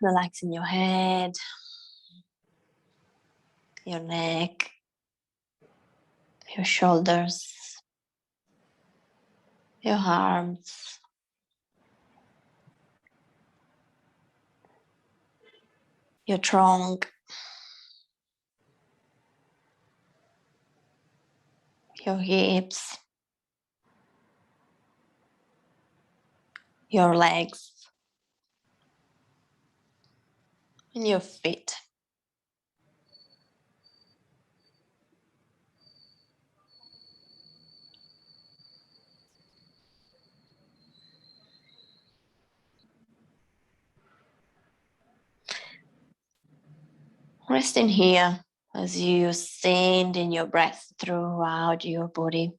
Relaxing your head, your neck, your shoulders, your arms, your trunk, your hips, your legs, and your feet. Resting here as you send in your breath throughout your body,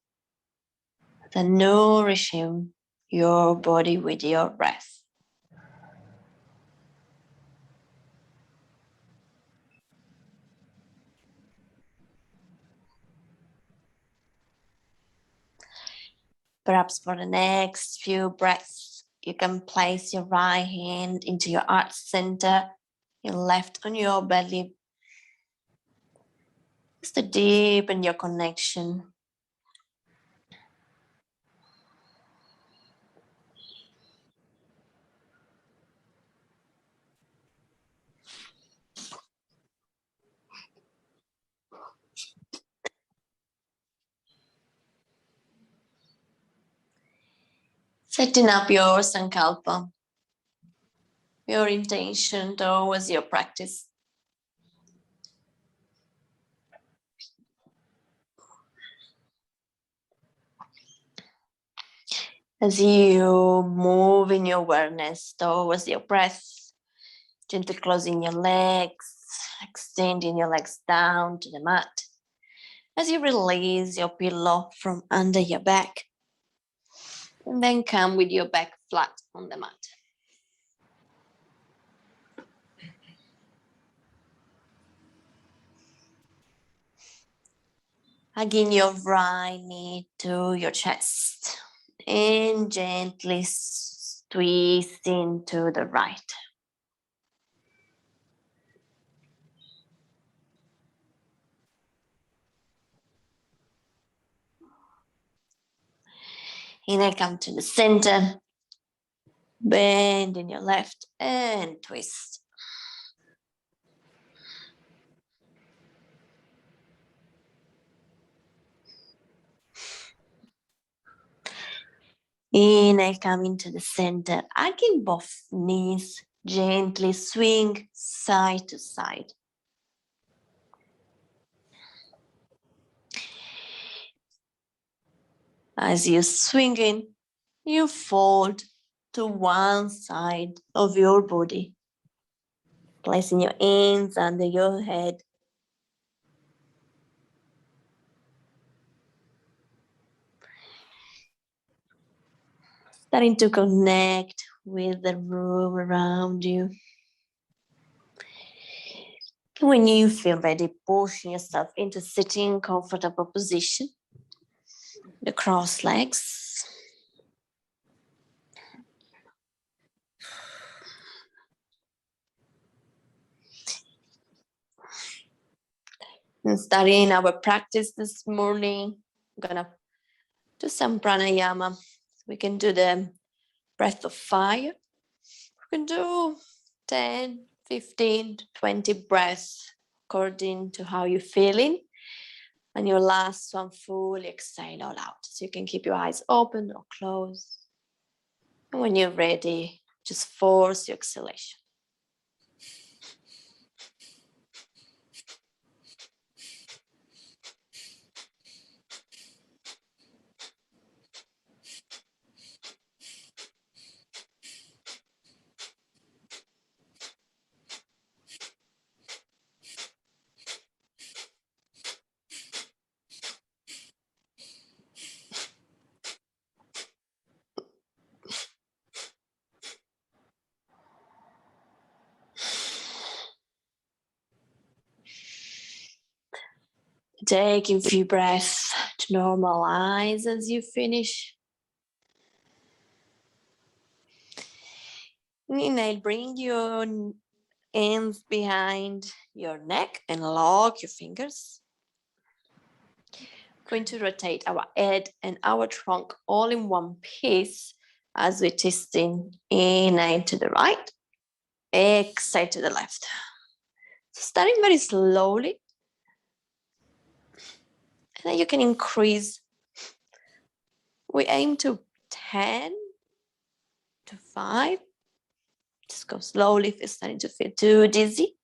then nourishing your body with your breath. Perhaps for the next few breaths, you can place your right hand into your heart center, your left on your belly, just to deepen your connection. Setting up your sankalpa, your intention towards your practice. As you move in your awareness towards your breath, gently closing your legs, extending your legs down to the mat. As you release your pillow from under your back, and then come with your back flat on the mat. Hugging your right knee to your chest and gently twisting to the right. Inhale, come to the center, bend in your left and twist. Inhale, come into the center, hugging both knees, gently swing side to side. As you swing in, you fold to one side of your body, placing your hands under your head. Starting to connect with the room around you. When you feel ready, pushing yourself into sitting comfortable position. The cross legs. And starting our practice this morning, I'm gonna do some pranayama. We can do the breath of fire. We can do 10, 15, 20 breaths according to how you're feeling. And your last one, fully exhale all out. So you can keep your eyes open or closed. And when you're ready, just force your exhalation. Taking a few breaths to normalize as you finish. Inhale, bring your hands behind your neck and lock your fingers. Going to rotate our head and our trunk all in one piece as we twist inhale to the right, exhale to the left. So starting very slowly, and then you can increase. We aim to 10 to 5. Just go slowly if you're starting to feel too dizzy.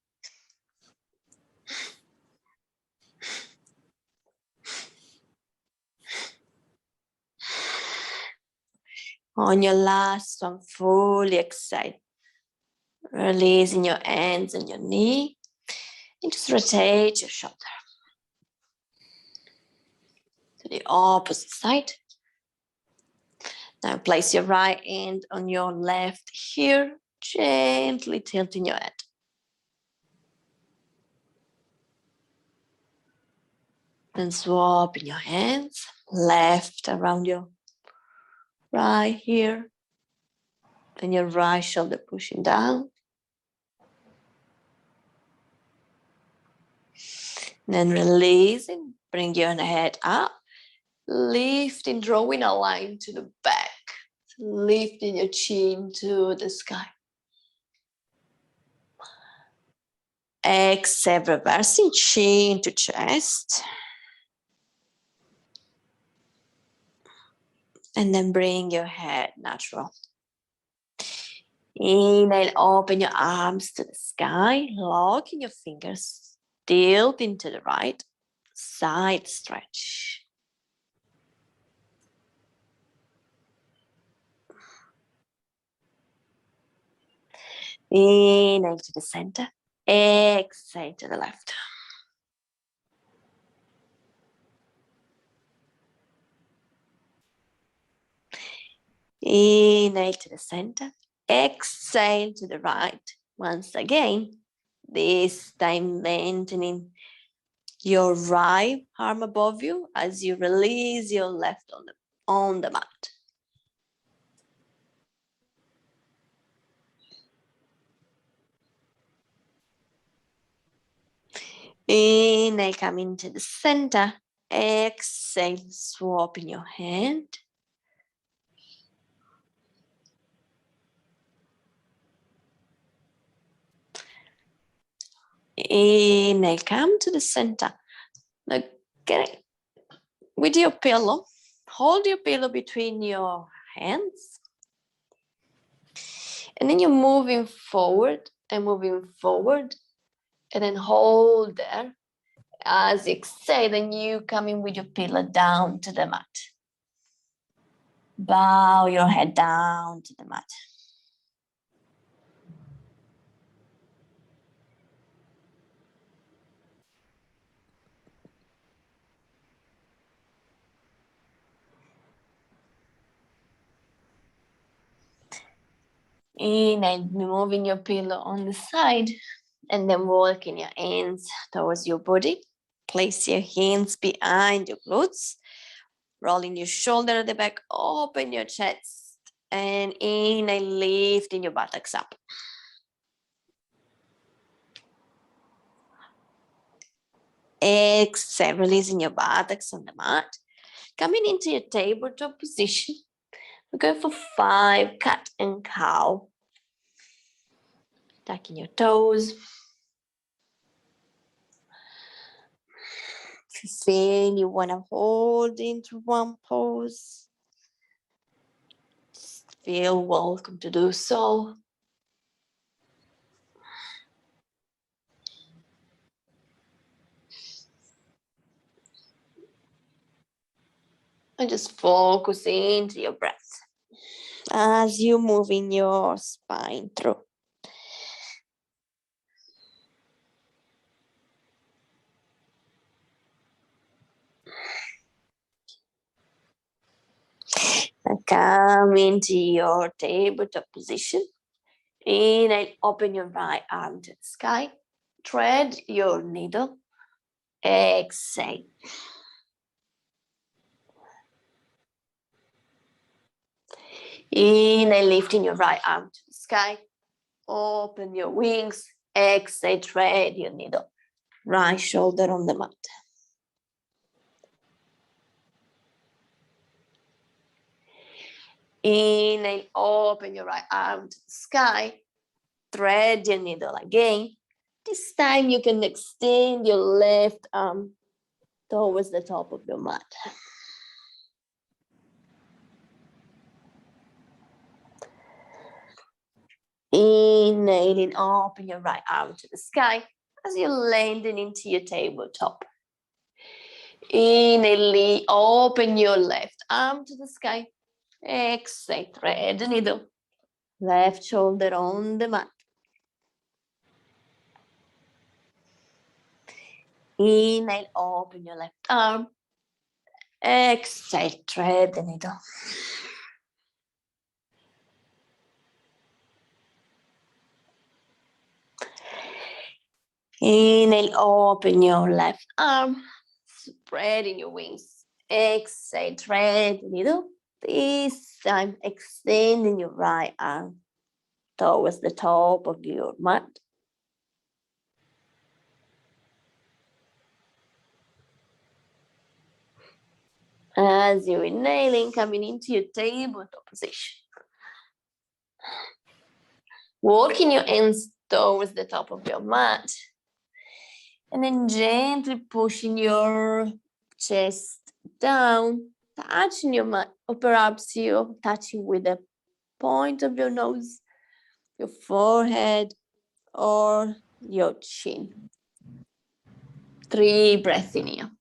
On your last one, fully exhale. Releasing your hands and your knee. And just rotate your shoulder to the opposite side. Now place your right hand on your left here, gently tilting your head. Then swap in your hands, left around your right here. Then your right shoulder pushing down. Then releasing, bring your head up, lifting, drawing a line to the back, lifting your chin to the sky. Exhale, reversing chin to chest. And then bring your head natural. Inhale, open your arms to the sky, locking your fingers, tilting to the right, side stretch. Inhale to the center, exhale to the left. Inhale to the center, exhale to the right. Once again, this time lengthening your right arm above you as you release your left on the mat. Inhale, come into the center. Exhale, swap in your hand. Inhale, come to the center. Now get it with your pillow. Hold your pillow between your hands. And then you're moving forward and moving forward. And then hold there. As you exhale, then you come in with your pillow down to the mat. Bow your head down to the mat. Inhale, moving your pillow on the side, and then walking your hands towards your body. Place your hands behind your glutes, rolling your shoulder at the back, open your chest, and inhale, lifting your buttocks up. Exhale, releasing your buttocks on the mat. Coming into your tabletop position. We're going for 5 cat and cow. Tucking your toes. If you feel you want to hold into one pose, just feel welcome to do so. And just focus into your breath as you move in your spine through. And come into your tabletop position. Inhale, open your right arm to the sky. Thread your needle. Exhale. Inhale, lifting your right arm to the sky. Open your wings. Exhale, thread your needle. Right shoulder on the mat. Inhale, open your right arm to the sky. Thread your needle again. This time you can extend your left arm towards the top of your mat. Inhaling, open your right arm to the sky as you're landing into your tabletop. Inhale, open your left arm to the sky. Exhale, thread the needle. Left shoulder on the mat. Inhale, open your left arm. Exhale, thread the needle. Inhale, open your left arm, spreading your wings. Exhale, thread the needle. This time, extending your right arm towards the top of your mat. As you're inhaling, coming into your tabletop position. Walking your hands towards the top of your mat. And then gently pushing your chest down, touching your mat, or perhaps you're touching with the point of your nose, your forehead, or your chin. 3 breaths in here.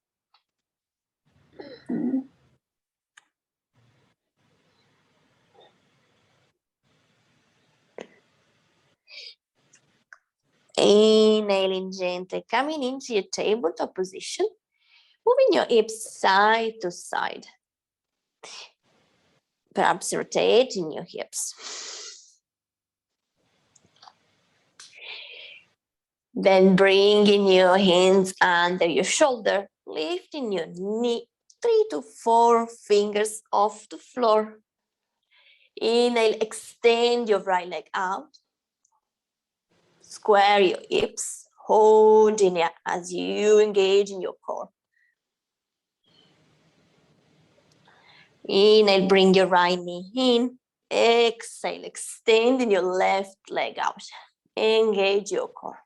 Inhaling gently, coming into your tabletop position, moving your hips side to side. Perhaps rotating your hips. Then bringing your hands under your shoulder, lifting your knee 3 to 4 fingers off the floor. Inhale, extend your right leg out. Square your hips, holding it as you engage in your core. Inhale, bring your right knee in. Exhale, extending your left leg out. Engage your core.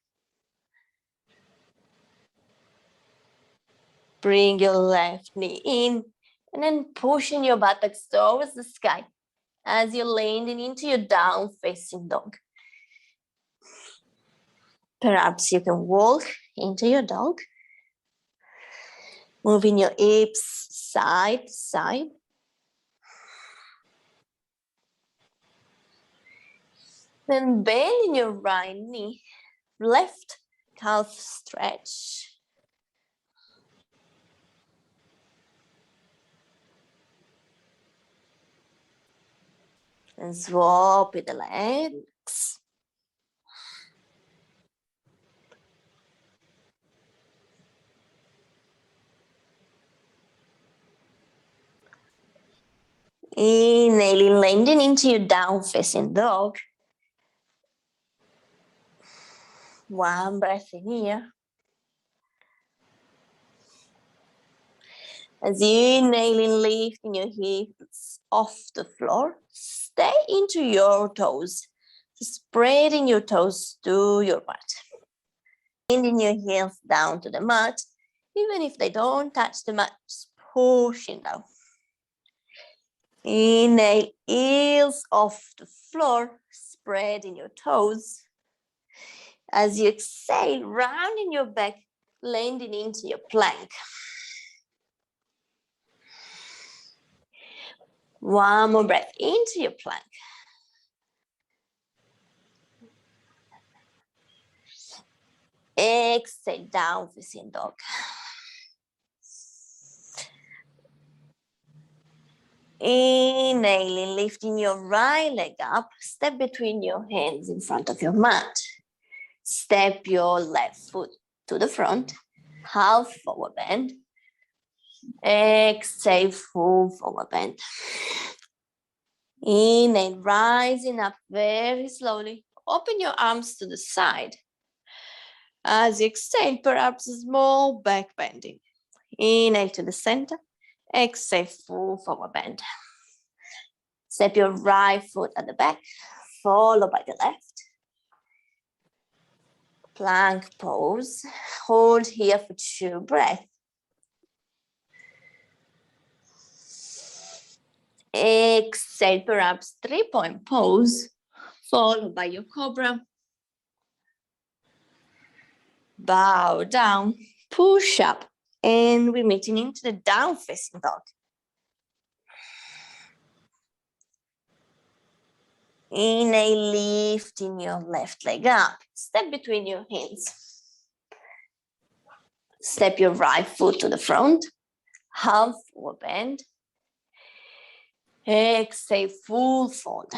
Bring your left knee in and then pushing your buttocks towards the sky as you're landing into your down facing dog. Perhaps you can walk into your dog, moving your hips side to side. Then bending your right knee, left calf stretch. And swap with the legs. Inhaling, landing into your down facing dog. 1 breath in here. As you inhaling, lifting your hips off the floor, stay into your toes, spreading your toes to your mat. Bending your heels down to the mat, even if they don't touch the mat, just pushing down. Inhale, heels off the floor, spreading your toes. As you exhale, rounding your back, landing into your plank. 1 more breath into your plank. Exhale, down facing dog. Inhaling, lifting your right leg up, step between your hands in front of your mat. Step your left foot to the front, half forward bend. Exhale, full forward bend. Inhale, rising up very slowly. Open your arms to the side. As you exhale, perhaps a small back bending. Inhale to the center, exhale, full forward bend. Step your right foot at the back, followed by the left. Plank pose. Hold here for 2 breaths. Exhale, perhaps 3-point pose, followed by your cobra. Bow down, push up, and we're meeting into the down facing dog. Inhale, lifting your left leg up. Step between your hands. Step your right foot to the front. Half forward bend. Exhale, full fold.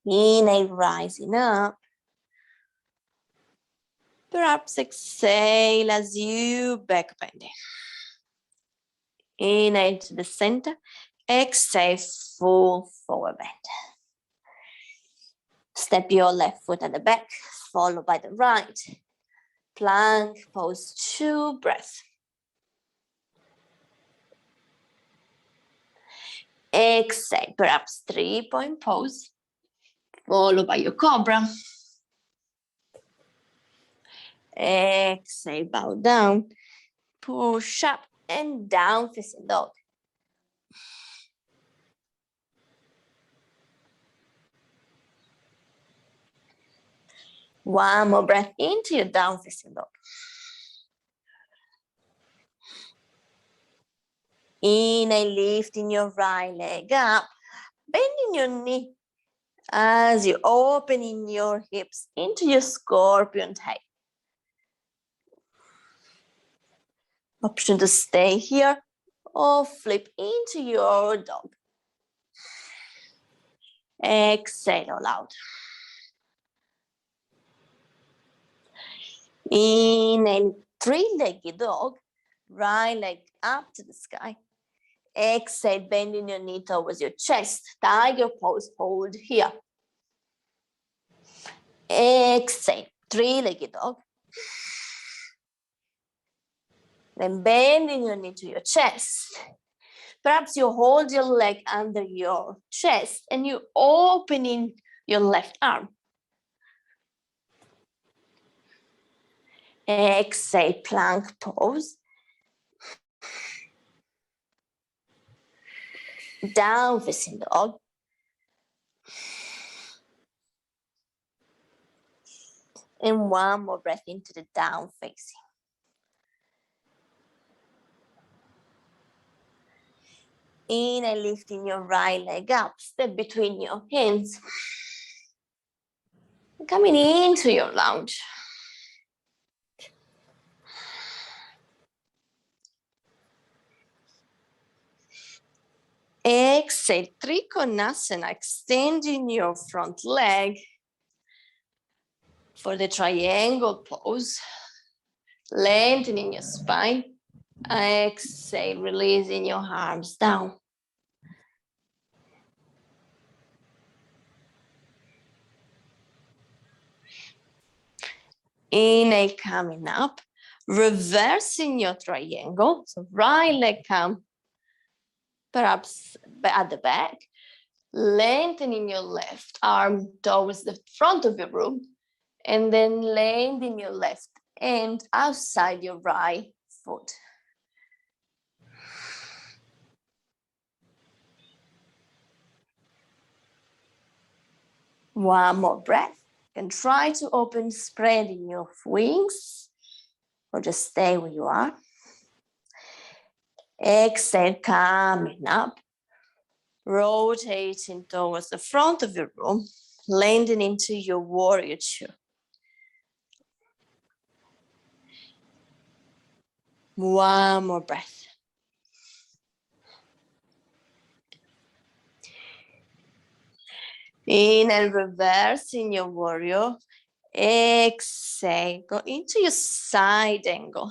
Inhale, rising up. Perhaps exhale as you back bend. Inhale to the center. Exhale, full forward bend. Step your left foot at the back, followed by the right. Plank pose, 2 breaths. Exhale, perhaps 3-point pose, followed by your cobra. Exhale, bow down, push up and down facing dog. One more breath into your down facing dog. Inhale, lifting your right leg up, bending your knee as you're opening your hips into your scorpion tail. Option to stay here or flip into your dog. Exhale all out. Inhale, 3-legged dog, right leg up to the sky. Exhale, bending your knee towards your chest. Tiger pose, hold here. Exhale, 3-legged dog. Then bending your knee to your chest. Perhaps you hold your leg under your chest and you opening your left arm. Exhale, plank pose. Down facing dog. And one more breath into the down facing. Inhale, lifting your right leg up, step between your hands. Coming into your lounge. Exhale, Trikonasana, extending your front leg for the triangle pose. Lengthening your spine. Exhale, releasing your arms down. Inhale, coming up, reversing your triangle. So right leg come, perhaps at the back, lengthening your left arm towards the front of your room, and then landing your left hand outside your right foot. One more breath. And try to open, spreading your wings, or just stay where you are. Exhale, coming up, rotating towards the front of your room, landing into your warrior two. One more breath. Inhale, reversing your warrior. Exhale, go into your side angle.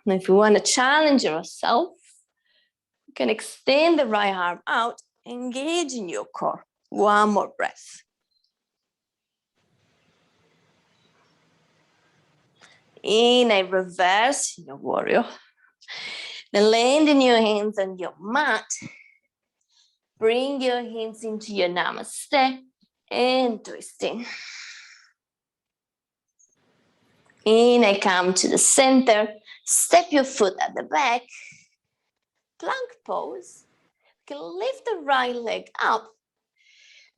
Now, if you want to challenge yourself, you can extend the right arm out, engage in your core. One more breath. Inhale, reverse your warrior. Then landing your hands on your mat. Bring your hands into your namaste and twisting. Inhale, come to the center. Step your foot at the back. Plank pose. You can lift the right leg up.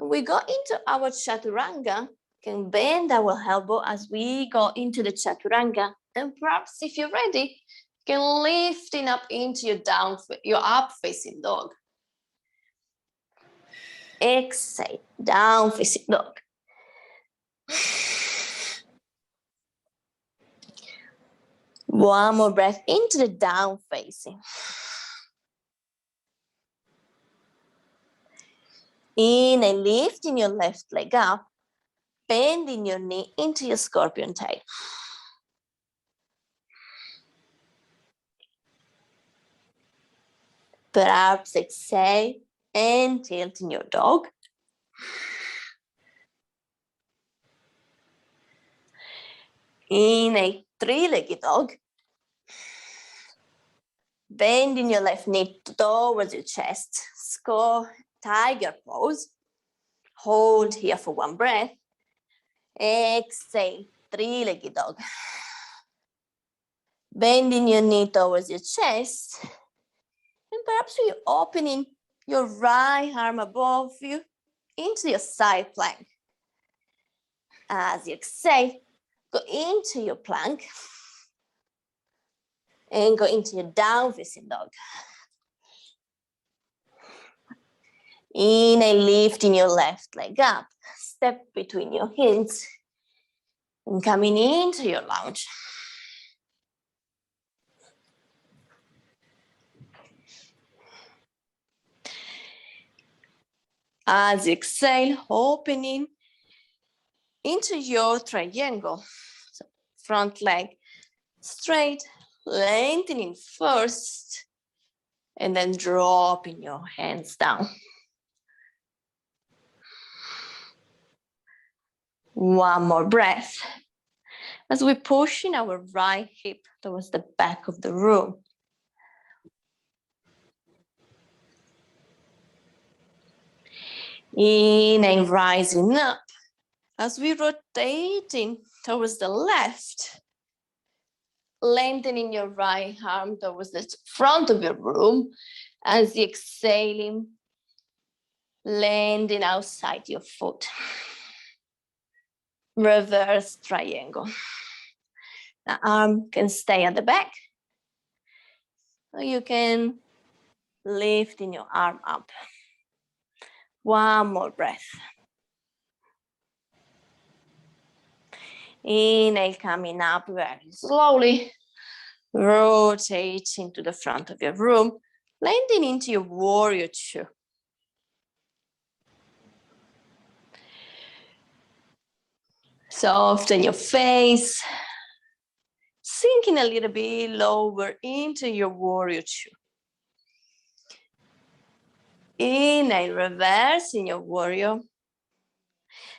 We go into our Chaturanga. Can bend our elbow as we go into the Chaturanga. And perhaps if you're ready, you can lifting up into your up facing dog. Exhale, down facing dog. One more breath into the down facing. Inhale, lifting your left leg up, bending your knee into your scorpion tail. Perhaps exhale and tilt in your dog. Inhale, three-legged dog. Bending your left knee towards your chest. Tiger pose. Hold here for one breath. Exhale, three-legged dog. Bending your knee towards your chest. And perhaps you're opening your right arm above you into your side plank. As you exhale, go into your plank and go into your down facing dog. Inhale, lifting your left leg up. Step between your hands and coming into your lunge. As you exhale, opening into your triangle. So front leg straight, lengthening first, and then dropping your hands down. One more breath. As we push in our right hip towards the back of the room. Inhale, rising up. As we rotating towards the left, lengthening your right arm towards the front of your room. As you exhaling, landing outside your foot. Reverse triangle. The arm can stay at the back. Or you can lift in your arm up. One more breath. Inhale, coming up very slowly. Rotating to the front of your room. Landing into your warrior two. Soften your face. Sinking a little bit lower into your warrior two. Inhale, reverse in your warrior.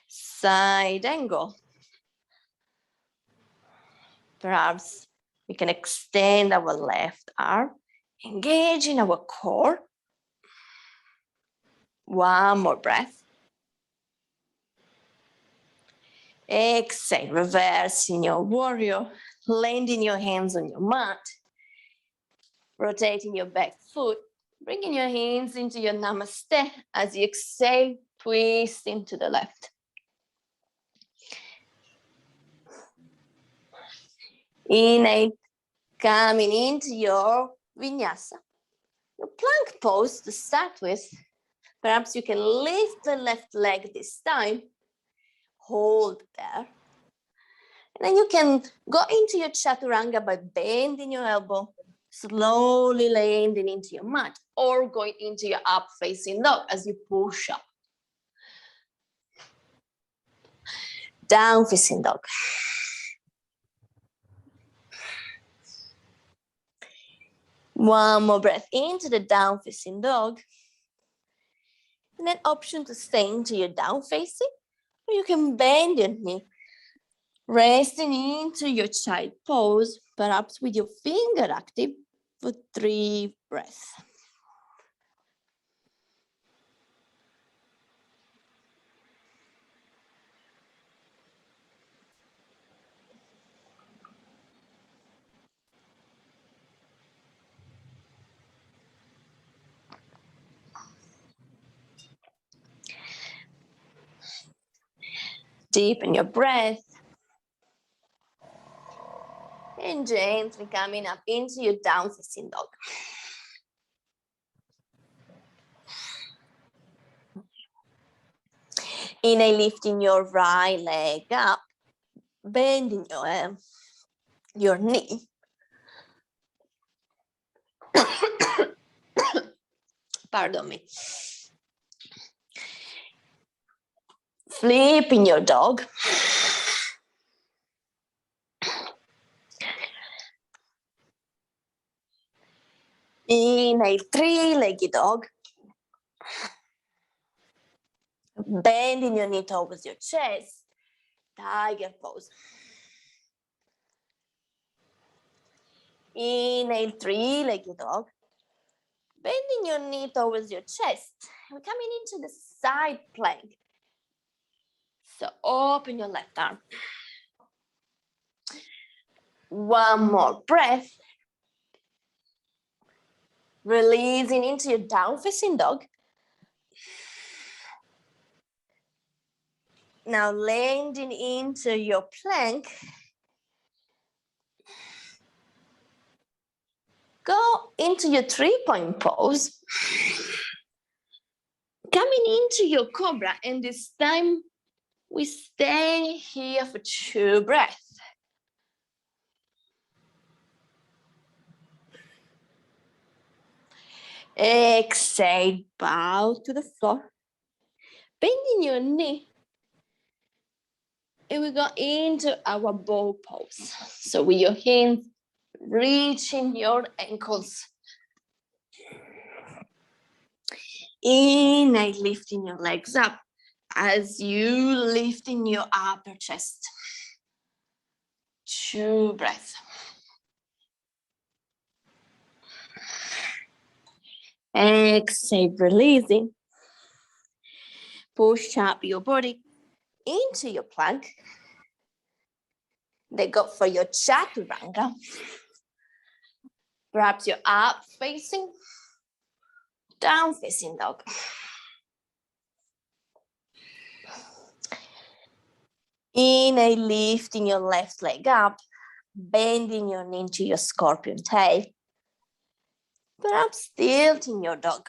Side angle. Perhaps we can extend our left arm, engaging our core. One more breath. Exhale, reverse in your warrior, landing your hands on your mat, rotating your back foot, bringing your hands into your namaste. As you exhale, twist into the left. Inhale, coming into your vinyasa. Your plank pose to start with. Perhaps you can lift the left leg this time. Hold there. And then you can go into your chaturanga by bending your elbow, slowly landing into your mat, or going into your up facing dog as you push up. Down facing dog. One more breath into the down facing dog. And then option to stay into your down facing, or you can bend your knee Resting into your child pose, perhaps with your finger active for 3 breaths. Deepen your breath. And gently coming up into your down facing dog. Inhale, lifting your right leg up, bending your knee. Pardon me. Flipping your dog. Inhale, 3-legged dog. Bending your knee towards your chest. Tiger pose. Inhale, 3-legged dog. Bending your knee towards your chest. We're coming into the side plank. So open your left arm. One more breath. Releasing into your down facing dog. Now landing into your plank. Go into your 3-point pose. Coming into your cobra, and this time we stay here for 2 breaths. Exhale, bow to the floor. Bending your knee. And we go into our bow pose. So with your hands, reaching your ankles. Inhale, lifting your legs up as you lifting your upper chest. 2 breaths. Exhale, releasing. Push up your body into your plank. Then go for your Chaturanga. Perhaps you're up facing, down facing dog. Inhale, lifting your left leg up, bending your knee into your scorpion tail. Perhaps tilting your dog.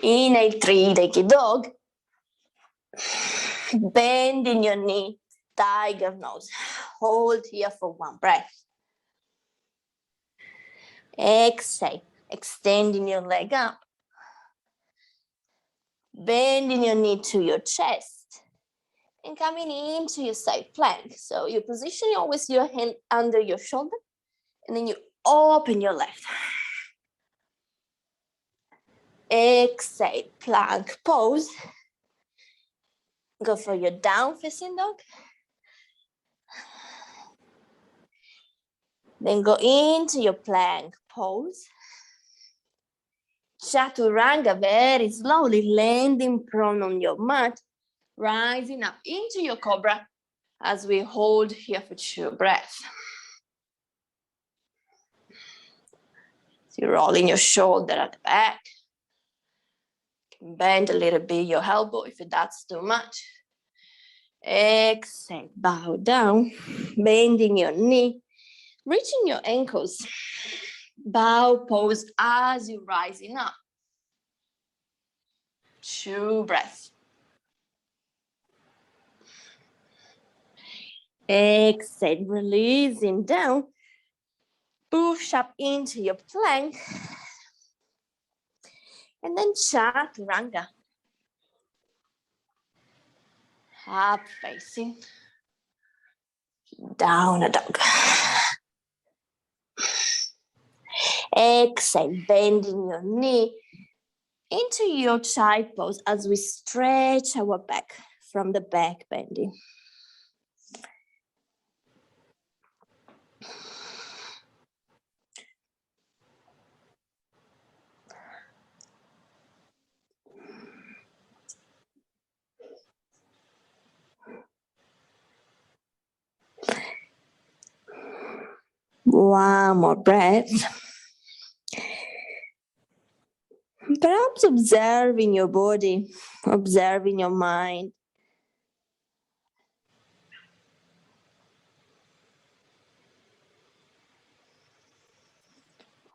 Inhale, 3-legged dog. Bending your knee, tiger nose. Hold here for 1 breath. Exhale, extending your leg up. Bending your knee to your chest. And coming into your side plank. So you position always your hand under your shoulder. And then you open your left. Exhale, plank pose. Go for your down facing dog. Then go into your plank pose. Chaturanga, very slowly landing prone on your mat. Rising up into your cobra as we hold here for 2 breaths. So you're rolling your shoulder at the back. Bend a little bit your elbow if that's too much. Exhale, bow down, bending your knee, reaching your ankles. Bow pose as you're rising up. 2 breaths. Exhale, releasing down. Push up into your plank. And then Chaturanga. Up facing. Down a dog. Exhale, bending your knee. into your child pose as we stretch our back from the back bending. One more breath. Perhaps observing your body, observing your mind.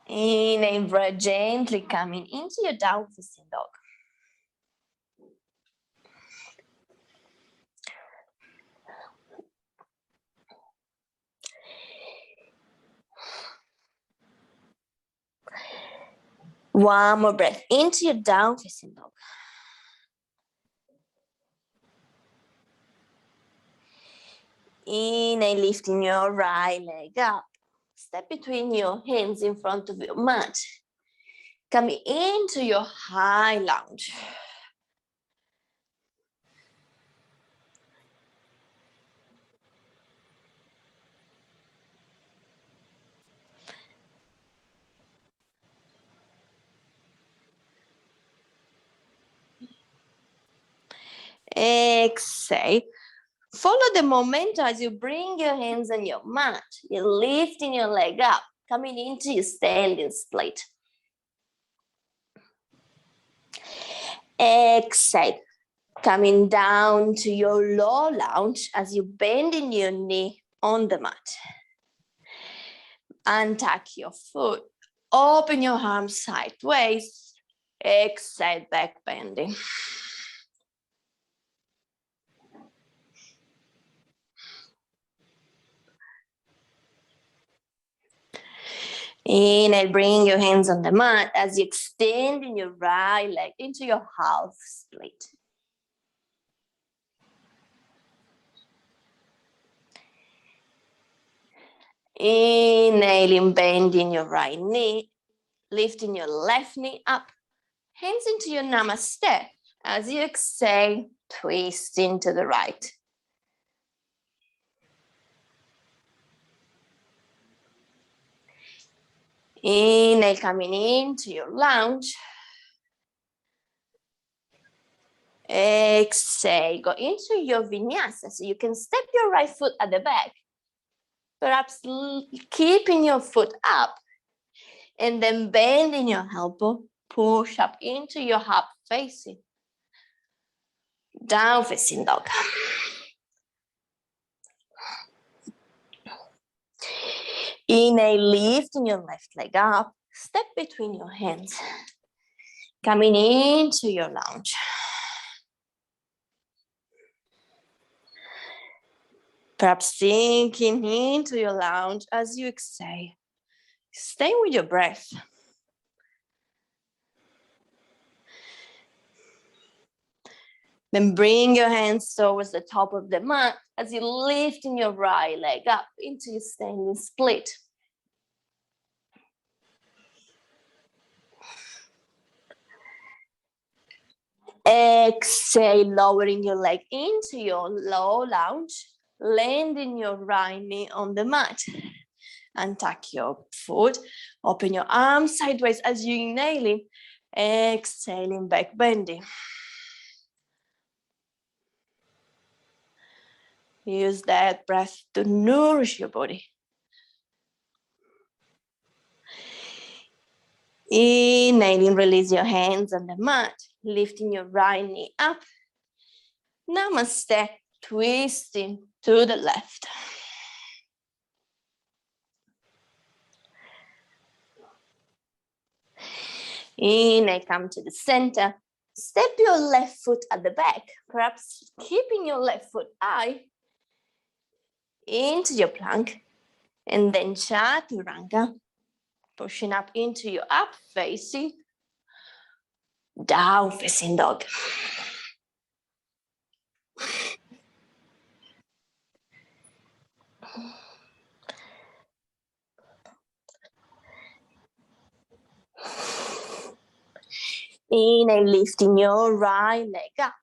Inhale, breath gently coming into your down facing dog. One more breath into your down facing dog. Inhale, lifting your right leg up. Step between your hands in front of your mat. Coming into your high lunge. Exhale. Follow the momentum as you bring your hands on your mat. You're lifting your leg up, coming into your standing split. Exhale. Coming down to your low lunge as you bend in your knee on the mat. Untuck your foot. Open your arms sideways. Exhale, back bending. Inhale, bring your hands on the mat as you extend in your right leg into your half split. Inhaling, bending your right knee, lifting your left knee up, hands into your Namaste. As you exhale, twist into the right. Inhale, coming into your lunge. Exhale, go into your vinyasa. So you can step your right foot at the back. Perhaps keeping your foot up. And then bending your elbow. Push up into your up facing. Down facing dog. Inhale, lifting your left leg up. Step between your hands. Coming into your lunge. Perhaps sinking into your lunge as you exhale. Stay with your breath. Then bring your hands towards the top of the mat as you lifting your right leg up into your standing split. Exhale, lowering your leg into your low lunge, landing your right knee on the mat. Untuck your foot, open your arms sideways as you inhaling, exhaling, back bending. Use that breath to nourish your body. Inhaling, release your hands on the mat, lifting your right knee up. Namaste, twisting to the left. Inhale, come to the center. Step your left foot at the back, perhaps keeping your left foot high into your plank, and then Chaturanga, pushing up into your up facing, down facing dog. Inhale, lifting your right leg up.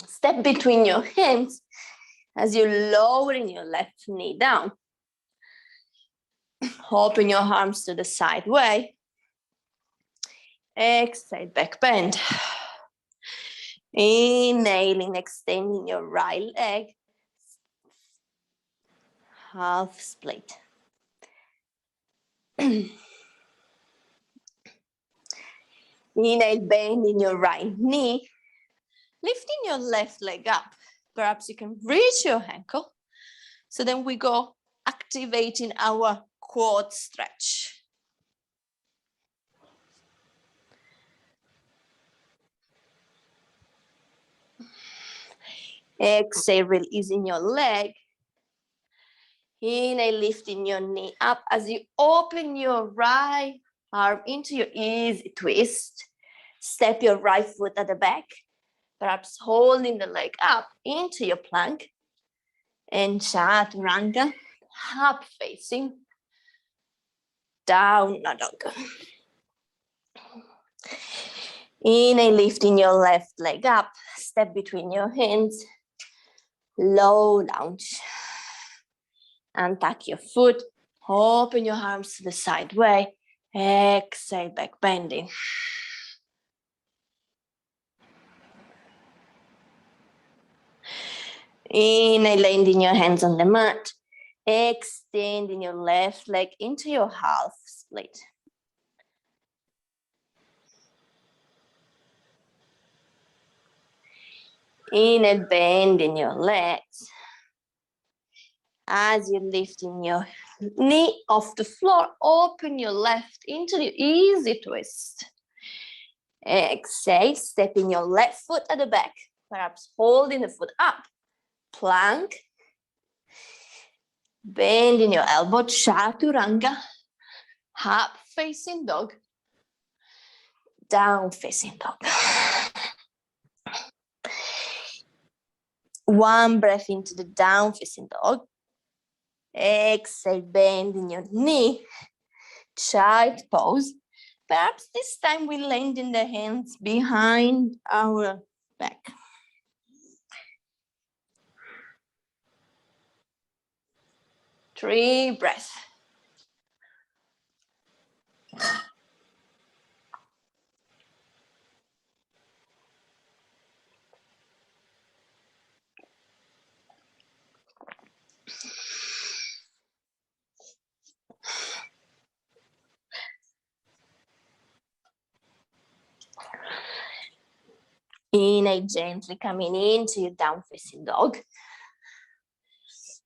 Step between your hands as you're lowering your left knee down. Open your arms to the side way. Exhale, back bend. Inhaling, extending your right leg. Half split. Inhale, bending your right knee. Lifting your left leg up. Perhaps you can reach your ankle. So then we go activating our quad stretch. Exhale, releasing your leg. Inhale, lifting your knee up as you open your right arm into your easy twist. Step your right foot at the back, perhaps holding the leg up into your plank. And Chaturanga, up facing, down dog. Inhale, lifting your left leg up, step between your hands, low lunge. Untuck your foot, open your arms to the side way, exhale, back bending. Inhale, landing your hands on the mat, extending your left leg into your half split. Inhale, bending your legs. As you're lifting your knee off the floor, open your left into the easy twist. Exhale, stepping your left foot at the back, perhaps holding the foot up. Plank. Bending your elbow, Chaturanga. Up facing dog. Down facing dog. One breath into the down facing dog. Exhale, bending your knee. Child pose. Perhaps this time we land in the hands behind our back. Three breaths. Inhale, gently coming into your down facing dog.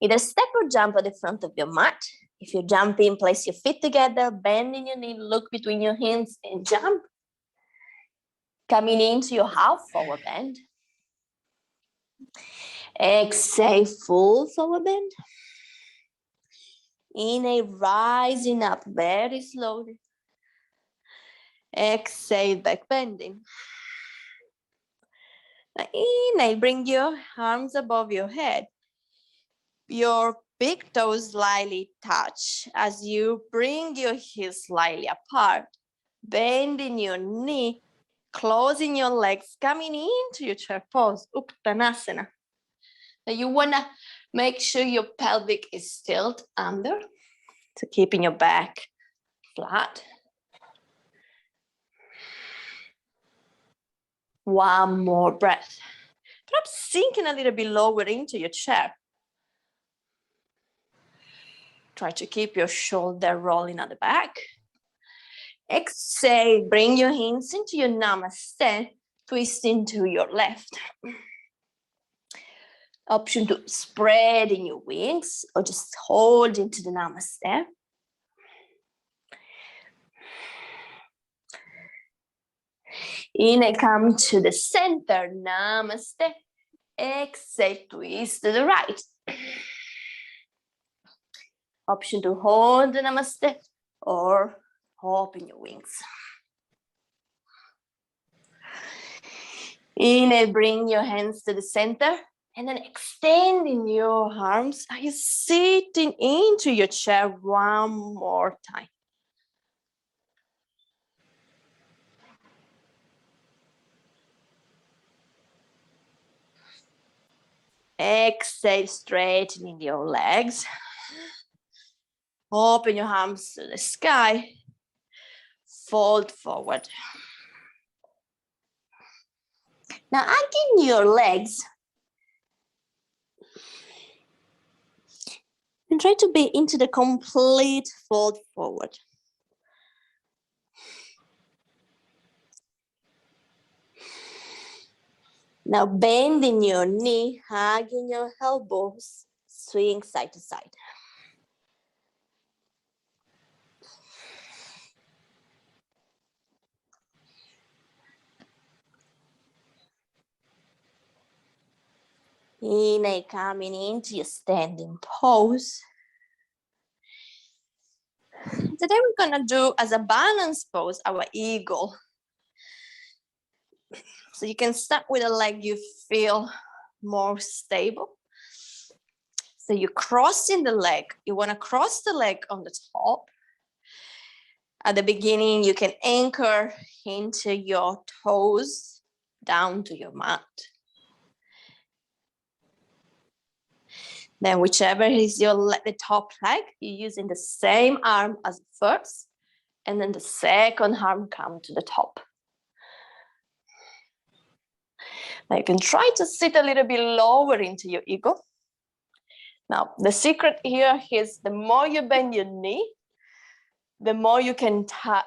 Either step or jump at the front of your mat. If you're jumping, place your feet together, bending your knee, look between your hands and jump. Coming into your half forward bend. Exhale, full forward bend. Inhale, rising up very slowly. Exhale, back bending. Now inhale, bring your arms above your head. Your big toes slightly touch as you bring your heels slightly apart. Bending your knee, closing your legs, coming into your chair pose, Uttanasana. Now you want to make sure your pelvic is tilted under, so keeping your back flat. One more breath. Perhaps sinking a little bit lower into your chair. Try to keep your shoulder rolling at the back. Exhale, bring your hands into your Namaste, twist into your left. Option to spread in your wings or just hold into the Namaste. Inhale, come to the center, Namaste. Exhale, twist to the right. Option to hold the Namaste or open your wings. Inhale, bring your hands to the center and then extending your arms. Are you sitting into your chair one more time? Exhale, straightening your legs. Open your arms to the sky. Fold forward. Now hugging your legs. And try to be into the complete fold forward. Now bending your knee, hugging your elbows, swing side to side. Inhale, coming into your standing pose. Today we're gonna do as a balance pose, our eagle. So you can start with a leg you feel more stable. So you're crossing the leg. You wanna cross the leg on the top. At the beginning, you can anchor into your toes down to your mat. Then whichever is your the top leg, you're using the same arm as the first, and then the second arm come to the top. Now you can try to sit a little bit lower into your eagle. Now the secret here is the more you bend your knee, the more you can tap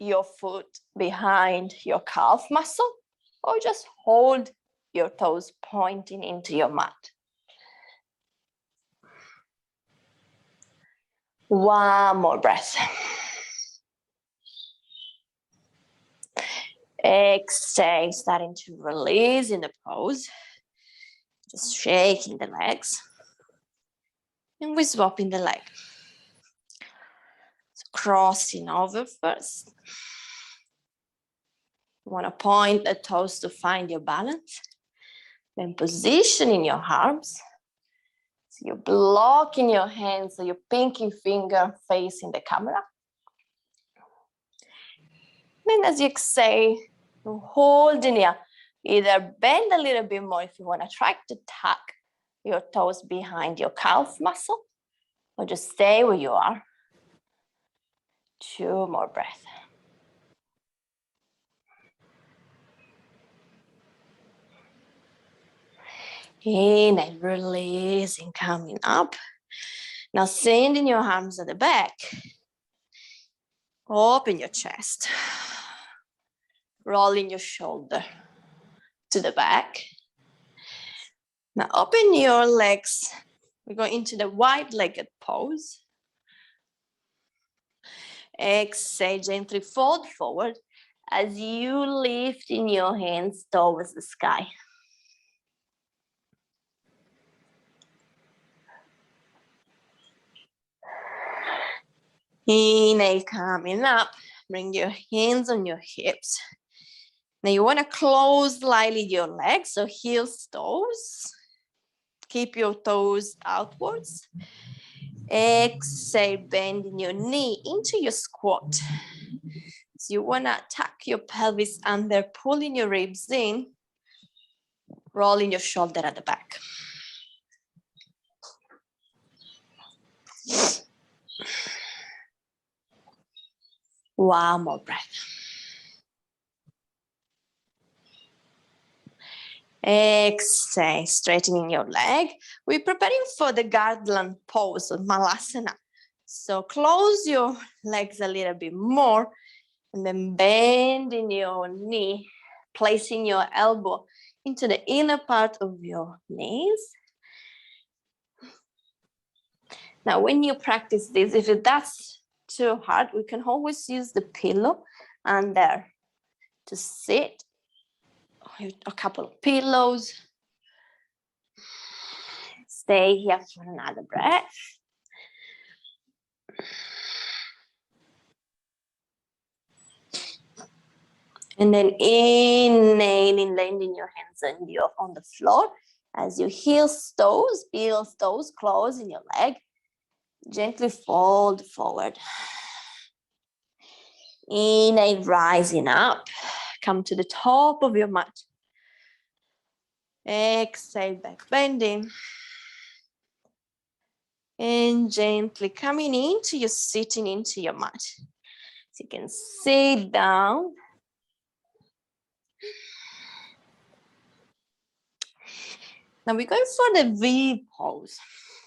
your foot behind your calf muscle, or just hold your toes pointing into your mat. One more breath. Exhale, starting to release in the pose. Just shaking the legs. And we're swapping the leg. So crossing over first. You want to point the toes to find your balance. Then positioning your arms. So you're blocking your hands, so your pinky finger facing the camera. Then as you exhale, you're holding here. Either bend a little bit more if you want to try to tuck your toes behind your calf muscle, or just stay where you are. 2 more breaths. In and releasing, coming up. Now sending your arms at the back. Open your chest. Rolling your shoulder to the back. Now open your legs. We go into the wide-legged pose. Exhale, gently fold forward as you lift in your hands towards the sky. Inhale, coming up. Bring your hands on your hips. Now you want to close slightly your legs, so heels, toes. Keep your toes outwards. Exhale, bending your knee into your squat. So you want to tuck your pelvis under, pulling your ribs in, rolling your shoulder at the back. One more breath. Exhale, straightening your leg. We're preparing for the Garland pose, or Malasana. So close your legs a little bit more, and then bending your knee, placing your elbow into the inner part of your knees. Now, when you practice this, if that's too hard, we can always use the pillow under to sit. A couple of pillows. Stay here for another breath. And then inhaling, landing your hands on the floor. As you heels toes, close in your leg. Gently fold forward. Inhale, rising up. Come to the top of your mat. Exhale, back bending. And gently coming into your sitting into your mat. So you can sit down. Now we're going for the V pose.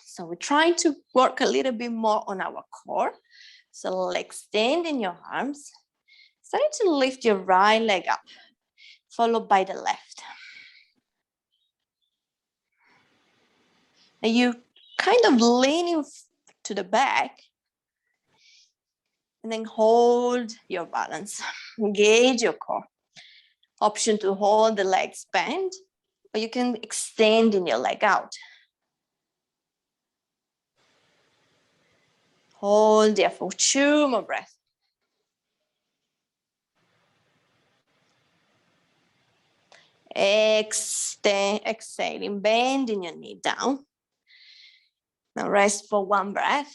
So we're trying to work a little bit more on our core. So extending your arms. Starting to lift your right leg up, followed by the left. And you kind of leaning to the back. And then hold your balance. Engage your core. Option to hold the legs bent, or you can extend in your leg out. Hold there for 2 more breaths. Extend, exhaling, bending your knee down. Now rest for 1 breath.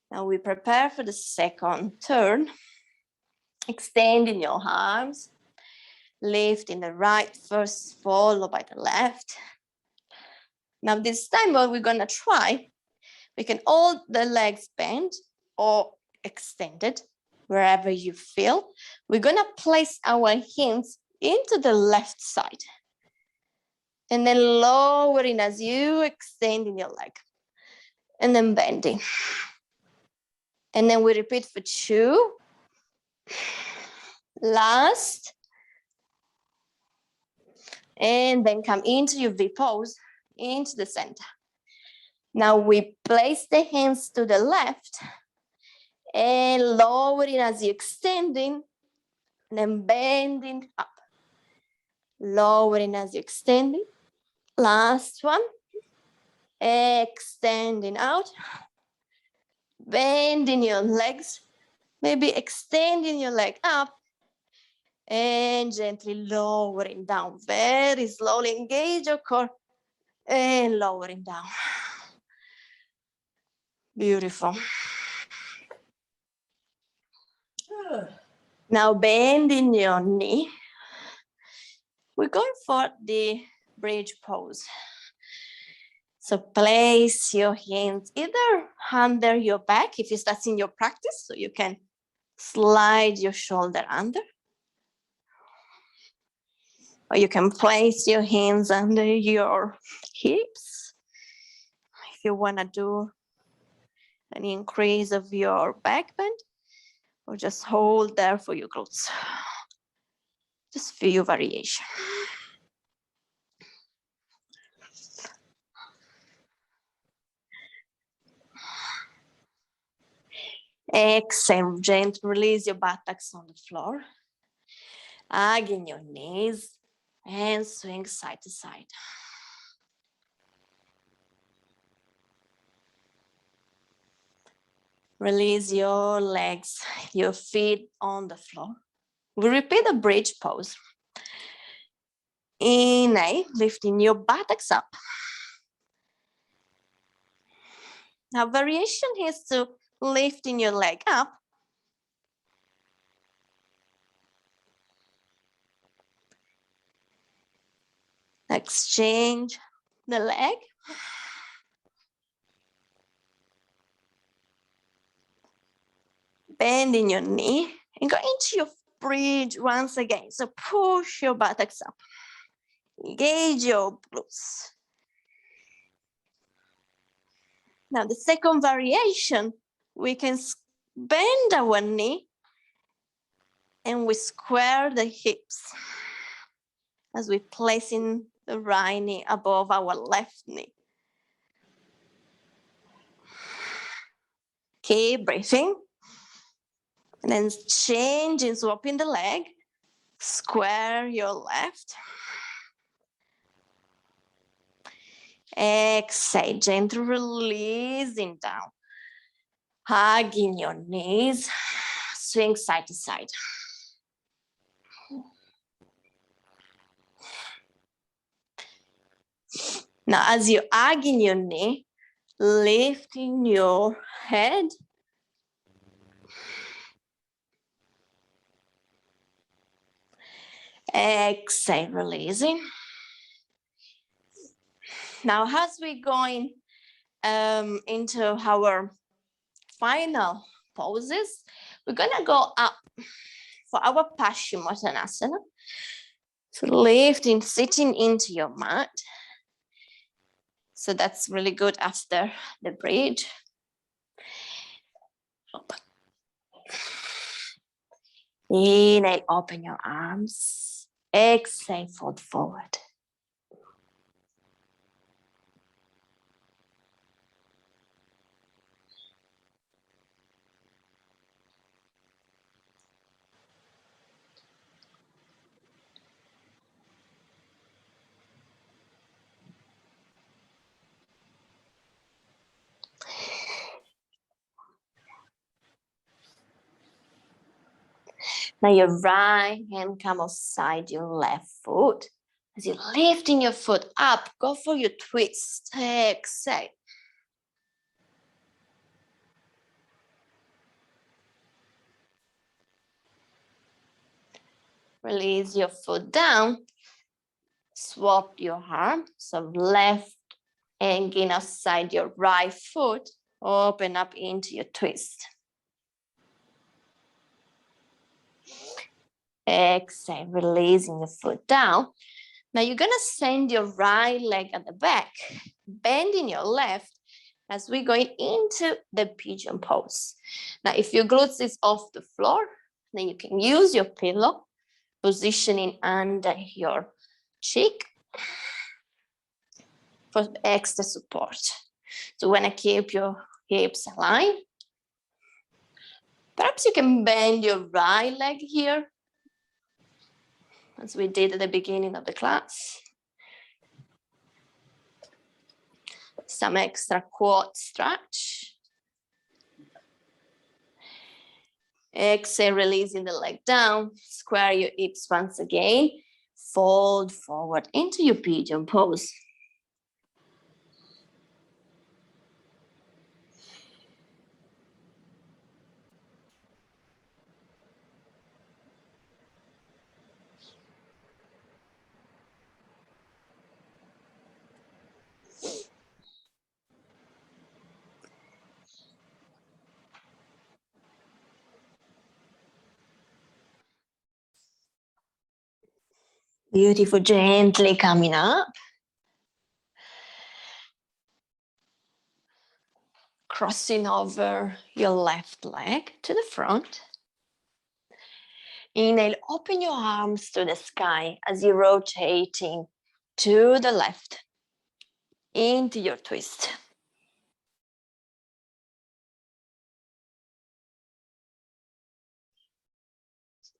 Now we prepare for the second turn. Extending your arms. Lifting the right first, followed by the left. Now this time what we're gonna try, we can hold the legs bent or extended, wherever you feel. We're gonna place our hands into the left side. And then lowering as you extend in your leg. And then bending. And then we repeat for 2. Last. And then come into your V pose, into the center. Now we place the hands to the left and lowering as you're extending, and then bending up. Lowering as you're extending. Last one. Extending out. Bending your legs. Maybe extending your leg up. And gently lowering down. Very slowly engage your core. And lowering down. Beautiful. Now bending your knee. We're going for the bridge pose. So place your hands either under your back, if that's in your practice, so you can slide your shoulder under. Or you can place your hands under your hips. If you want to do an increase of your back bend, or just hold there for your glutes. Just feel variation. Exhale, gently release your buttocks on the floor. Hugging your knees and swing side to side. Release your legs, your feet on the floor. We repeat the bridge pose. Inhale, lifting your buttocks up. Now variation is to lifting your leg up. Exchange the leg. Bending your knee and go into your bridge once again. So push your buttocks up. Engage your glutes. Now the second variation, we can bend our knee and we square the hips as we placing the right knee above our left knee. Keep breathing. And then changing, swapping the leg. Square your left. Exhale, gently releasing down. Hugging your knees. Swing side to side. Now, as you're hugging your knee, lifting your head. Exhale, releasing. Now, as we're going into our final poses, we're gonna go up for our Paschimottanasana. So lifting, sitting into your mat. So that's really good after the bridge. Inhale, open your arms. Exhale, fold forward. Now your right hand come outside your left foot. As you're lifting your foot up, go for your twist. Exhale. Release your foot down. Swap your arm. So left hanging outside your right foot. Open up into your twist. Exhale, releasing the foot down. Now you're gonna send your right leg at the back, bending your left as we're going into the pigeon pose. Now, if your glutes is off the floor, then you can use your pillow, positioning under your cheek for extra support. So when I keep your hips aligned, perhaps you can bend your right leg here, as we did at the beginning of the class. Some extra quad stretch. Exhale, releasing the leg down. Square your hips once again. Fold forward into your pigeon pose. Beautiful, gently coming up. Crossing over your left leg to the front. Inhale, open your arms to the sky as you're rotating to the left into your twist.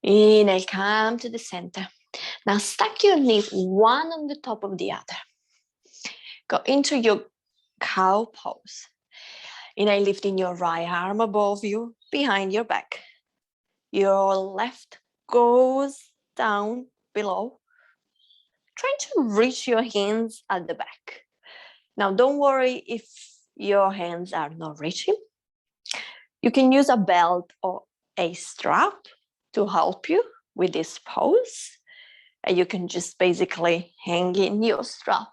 Inhale, come to the center. Now stack your knees one on the top of the other. Go into your cow pose. Inhale, lifting your right arm above you, behind your back. Your left goes down below, trying to reach your hands at the back. Now, don't worry if your hands are not reaching. You can use a belt or a strap to help you with this pose. And you can just basically hang in your strap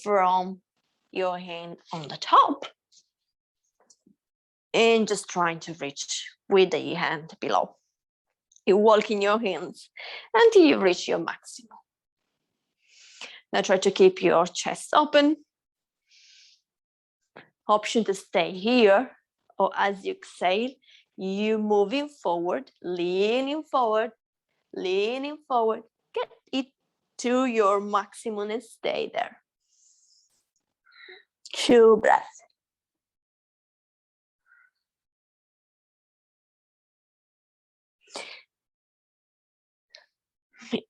from your hand on the top and just trying to reach with the hand below. You walk in your hands until you reach your maximum. Now try to keep your chest open. Option to stay here, or as you exhale, you moving forward, leaning forward, leaning forward. Get it to your maximum and stay there. 2 breaths.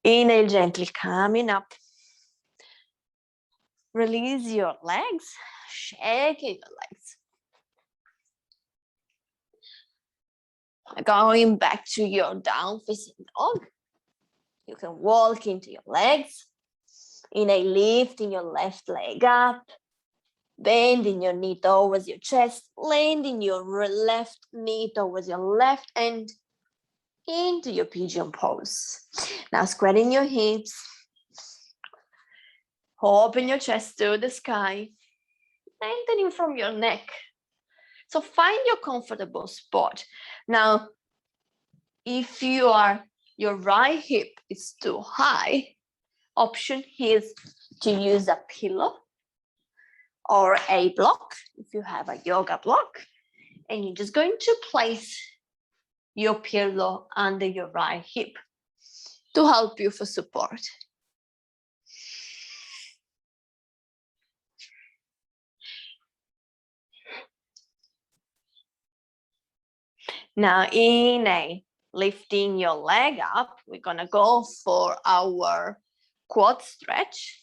Inhale, gently coming up. Release your legs, shaking your legs. Going back to your down facing dog. You can walk into your legs. Inhale, lifting your left leg up. Bending your knee towards your chest. Landing your left knee towards your left and into your pigeon pose. Now squaring your hips. Open your chest to the sky, lengthening from your neck. So find your comfortable spot. Now, if your right hip is too high, option is to use a pillow or a block, if you have a yoga block, and you're just going to place your pillow under your right hip to help you for support. Now, inhale, lifting your leg up. We're gonna go for our quad stretch.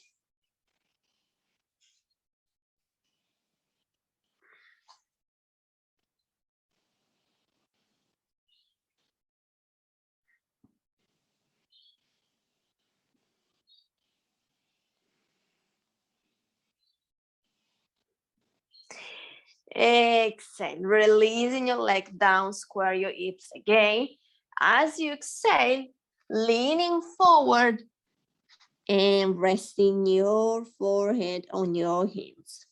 Exhale, releasing your leg down, square your hips again. As you exhale, leaning forward and resting your forehead on your hands.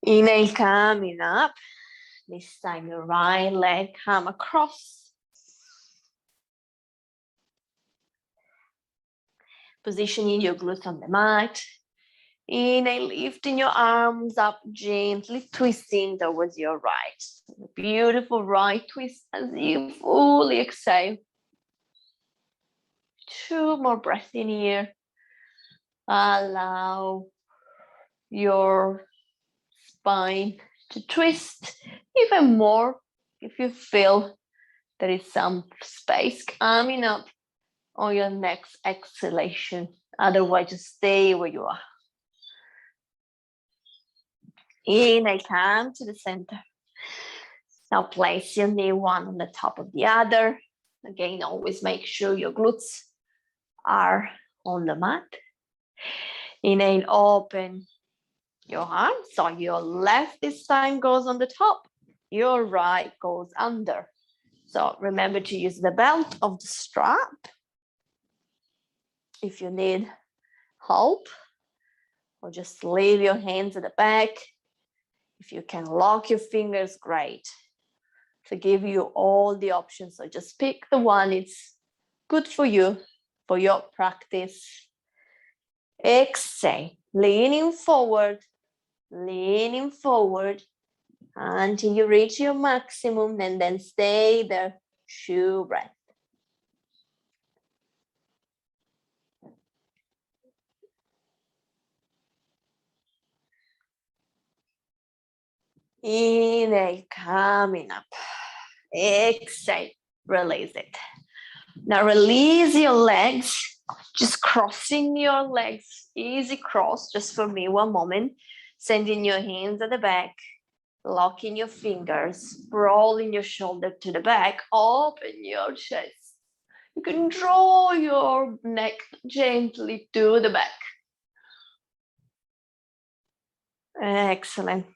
Inhale, coming up. This time your right leg come across. Positioning your glutes on the mat. Inhale, lifting your arms up, gently twisting towards your right. Beautiful right twist as you fully exhale. 2 more breaths in here. Allow your spine to twist even more if you feel there is some space coming up on your next exhalation. Otherwise, just stay where you are. Inhale, come to the center. Now place your knee one on the top of the other. Again, always make sure your glutes are on the mat. Inhale, open your arms. So your left this time goes on the top. Your right goes under. So remember to use the belt of the strap. If you need help, or just leave your hands at the back. If you can lock your fingers, great. To give you all the options. So just pick the one it's good for you, for your practice. Exhale, leaning forward until you reach your maximum, and then stay there. 2 breaths. Inhale, coming up. Exhale, release it. Now release your legs, just crossing your legs, easy cross, just for me, 1 moment. Sending your hands at the back, locking your fingers, rolling your shoulder to the back, open your chest. You can draw your neck gently to the back. Excellent.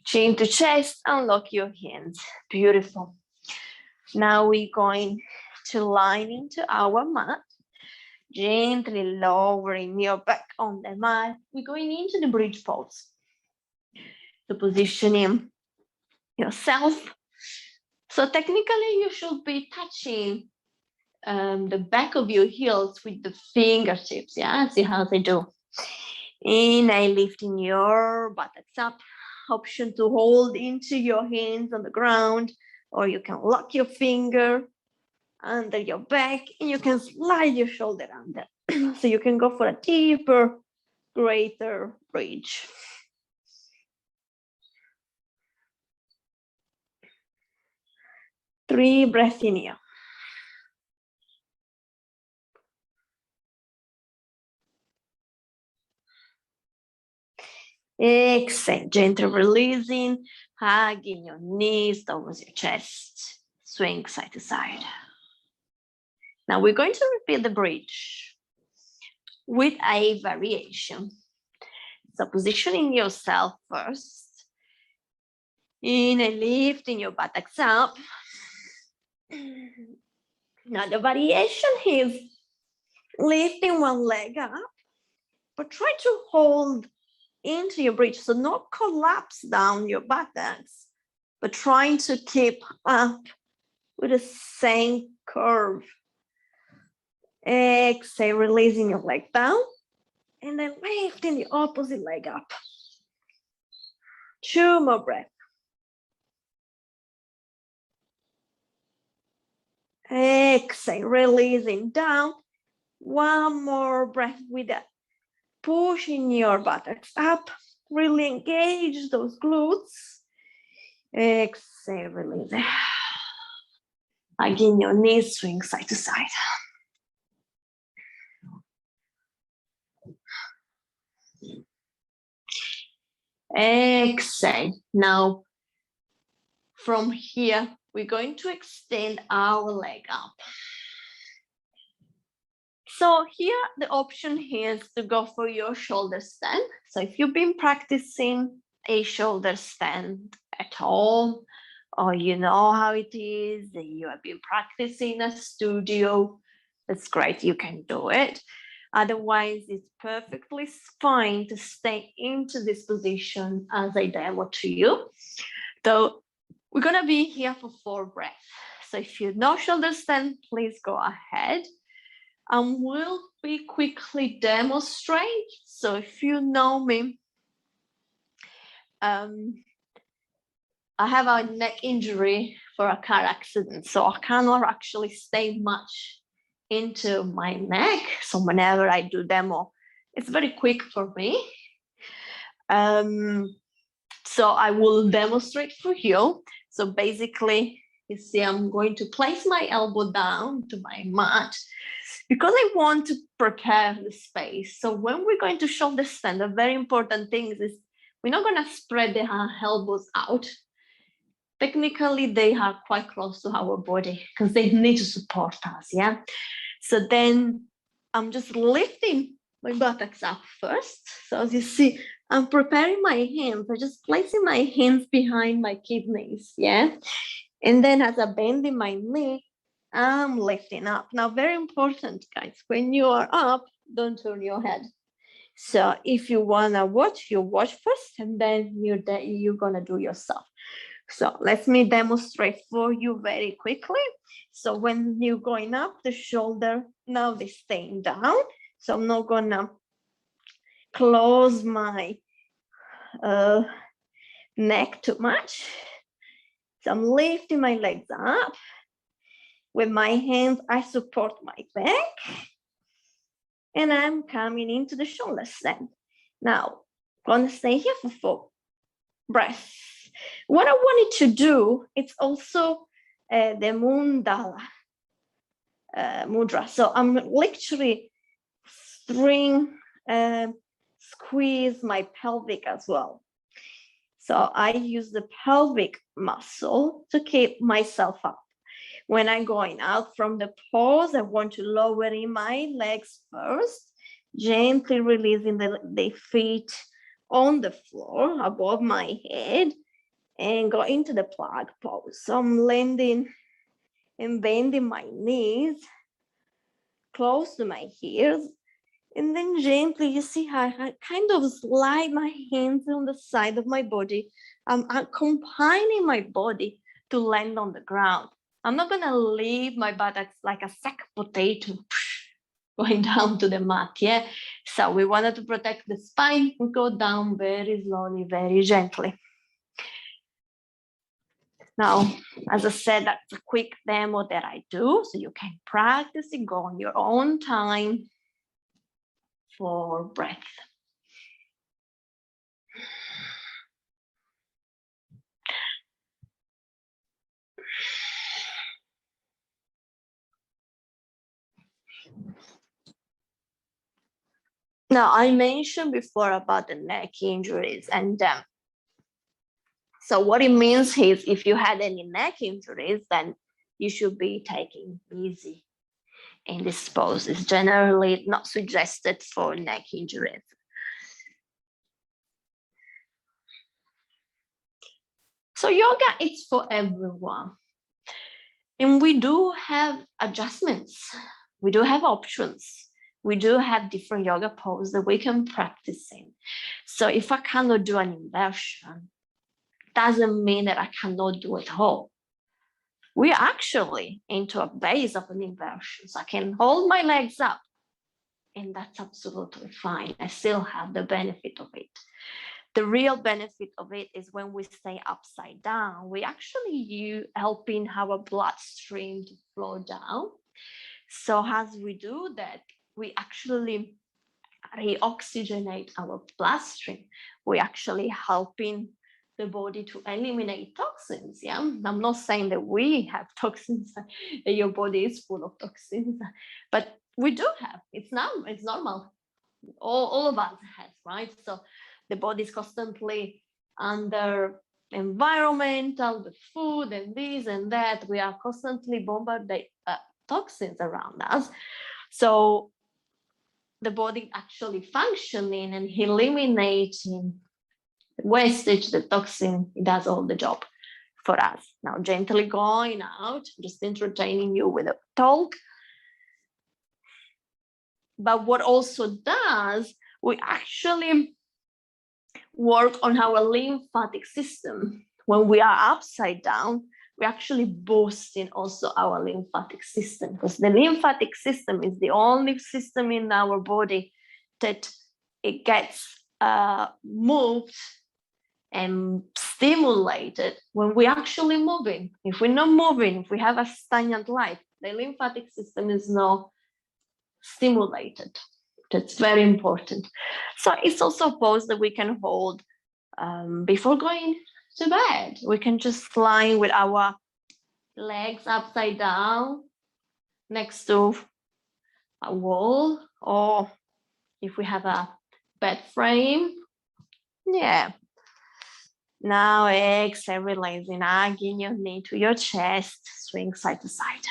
Chin to chest, unlock your hands. Beautiful. Now we're going to line into our mat. Gently lowering your back on the mat. We're going into the bridge pose. So positioning yourself. So technically you should be touching the back of your heels with the fingertips. Yeah, see how they do. Inhale, lifting your buttocks up. Option to hold into your hands on the ground, or you can lock your finger under your back and you can slide your shoulder under. So you can go for a deeper, greater bridge. Three breaths in here. Exhale, gently releasing, hugging your knees towards your chest. Swing side to side. Now we're going to repeat the bridge with a variation. So positioning yourself first. Inhale, lifting your buttocks up. Now the variation is lifting one leg up, but try to hold into your bridge, so not collapse down your buttocks, but trying to keep up with the same curve. Exhale, releasing your leg down, and then lifting the opposite leg up. 2 more breaths. Exhale, releasing down. 1 more breath with that. Pushing your buttocks up. Really engage those glutes. Exhale, release. Again, your knees swing side to side. Exhale. Now, from here, we're going to extend our leg up. So here, the option here is to go for your shoulder stand. So if you've been practicing a shoulder stand at home, or you know how it is, you have been practicing in a studio, that's great, you can do it. Otherwise, it's perfectly fine to stay into this position as I demo to you. So we're gonna be here for 4 breaths. So if you know shoulder stand, please go ahead. And we'll be quickly demonstrate. So if you know me, I have a neck injury for a car accident, so I cannot actually stay much into my neck. So whenever I do demo, it's very quick for me. So I will demonstrate for you. So basically, you see, I'm going to place my elbow down to my mat because I want to prepare the space. So when we're going to shoulder stand, a very important thing is we're not going to spread the elbows out. Technically, they are quite close to our body because they need to support us, yeah? So then I'm just lifting my buttocks up first. So as you see, I'm preparing my hands. I'm just placing my hands behind my kidneys, yeah? And then as I bend in my knee, I'm lifting up. Now, very important, guys, when you are up, don't turn your head. So if you wanna watch, you watch first, and then you're gonna do yourself. So let me demonstrate for you very quickly. So when you're going up, the shoulder, now they're staying down. So I'm not gonna close my neck too much. So I'm lifting my legs up. With my hands, I support my back. And I'm coming into the shoulder stand. Now, I'm gonna stay here for 4 breaths. What I wanted to do, it's also the Mundala mudra. So I'm literally squeeze my pelvic as well. So I use the pelvic muscle to keep myself up. When I'm going out from the pose, I want to lower in my legs first, gently releasing the feet on the floor above my head and go into the plug pose. So I'm landing and bending my knees close to my heels. And then gently, you see how I kind of slide my hands on the side of my body. I'm combining my body to land on the ground. I'm not gonna leave my buttocks like a sack potato going down to the mat, yeah? So we wanted to protect the spine. We go down very slowly, very gently. Now, as I said, that's a quick demo that I do, so you can practice it, go on your own time. 4 breath. Now, I mentioned before about the neck injuries, and so what it means is if you had any neck injuries, then you should be taking easy in this pose. It's generally not suggested for neck injuries. So yoga is for everyone. And we do have adjustments. We do have options. We do have different yoga poses that we can practice in. So if I cannot do an inversion, doesn't mean that I cannot do it all. We're actually into a base of an inversion. So I can hold my legs up, and that's absolutely fine. I still have the benefit of it. The real benefit of it is when we stay upside down, we actually helping our bloodstream to flow down. So as we do that, we actually reoxygenate our bloodstream. We're actually helping the body to eliminate toxins. Yeah, I'm not saying that we have toxins, that your body is full of toxins, but we do have. It's normal. All of us has, right? So the body is constantly under environmental, the food and this and that. We are constantly bombarded toxins around us. So the body actually functioning and eliminating the wastage, the toxin, it does all the job for us. Now, gently going out, just entertaining you with a talk. But what also does, we actually work on our lymphatic system. When we are upside down, we're actually boosting also our lymphatic system, because the lymphatic system is the only system in our body that it gets moved and stimulated when we're actually moving. If we're not moving, if we have a stagnant life, the lymphatic system is not stimulated. That's very important. So it's also a pose that we can hold before going to bed. We can just lie with our legs upside down next to a wall, or if we have a bed frame. Yeah. Now exhale, releasing, hugging your knee to your chest, swing side to side.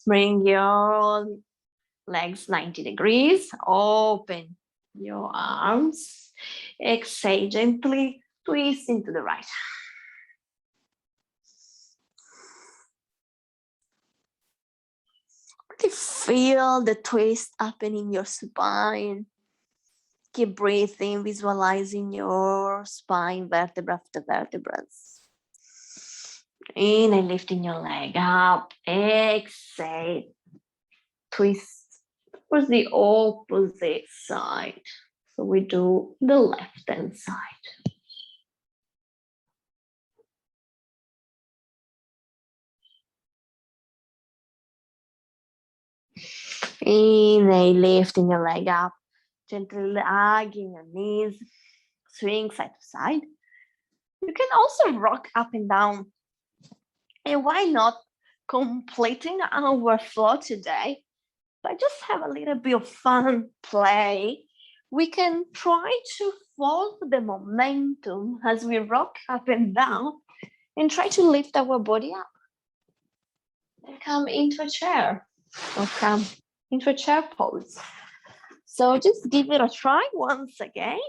Bring your legs 90 degrees, open your arms, exhale, gently twist into the right. Really feel the twist happen in your spine. Keep breathing, visualizing your spine, vertebra after vertebrae. Inhale, lifting your leg up. Exhale, twist towards the opposite side. So we do the left hand side. Inhale, lifting your leg up, gently hugging your knees, swing side to side. You can also rock up and down. And why not completing our flow today? But just have a little bit of fun, play. We can try to follow the momentum as we rock up and down and try to lift our body up. And come into a chair, or come into a chair pose. So just give it a try once again.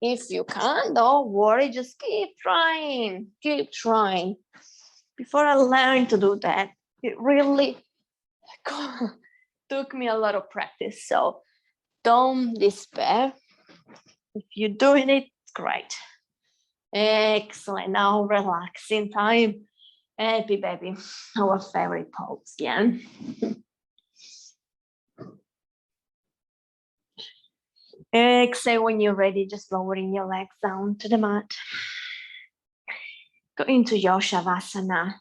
If you can't, don't worry, just keep trying, keep trying. Before I learned to do that, it really took me a lot of practice. So don't despair. If you're doing it, great. Excellent. Now relaxing time. Happy baby, our favorite pose, yeah. Exhale when you're ready, just lowering your legs down to the mat. Go into your Shavasana.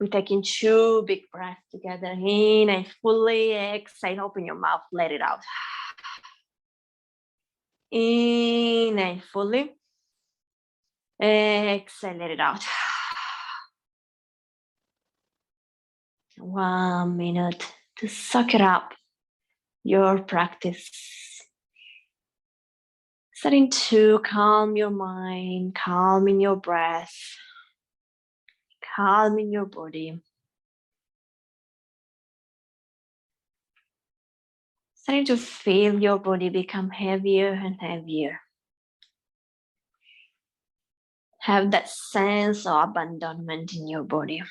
We're taking 2 big breaths together. Inhale, fully exhale, open your mouth, let it out. Inhale, fully. Exhale, let it out. 1 minute to suck it up, your practice. Starting to calm your mind, calm in your breath, calm in your body. Starting to feel your body become heavier and heavier. Have that sense of abandonment in your body.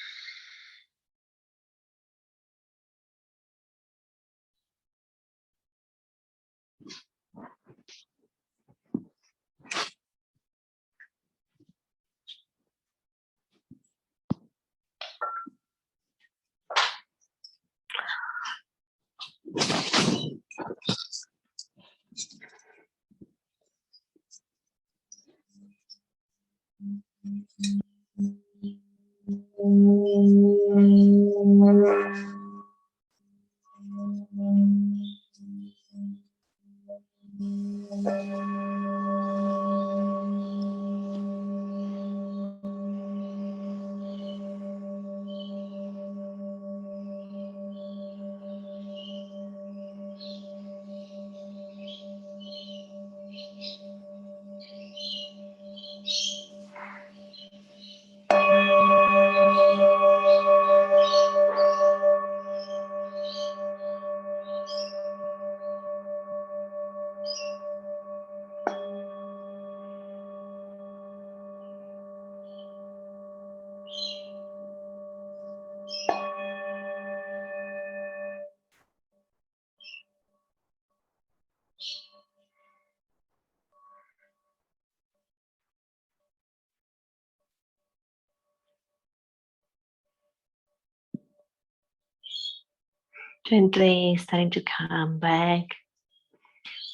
Gently starting to come back.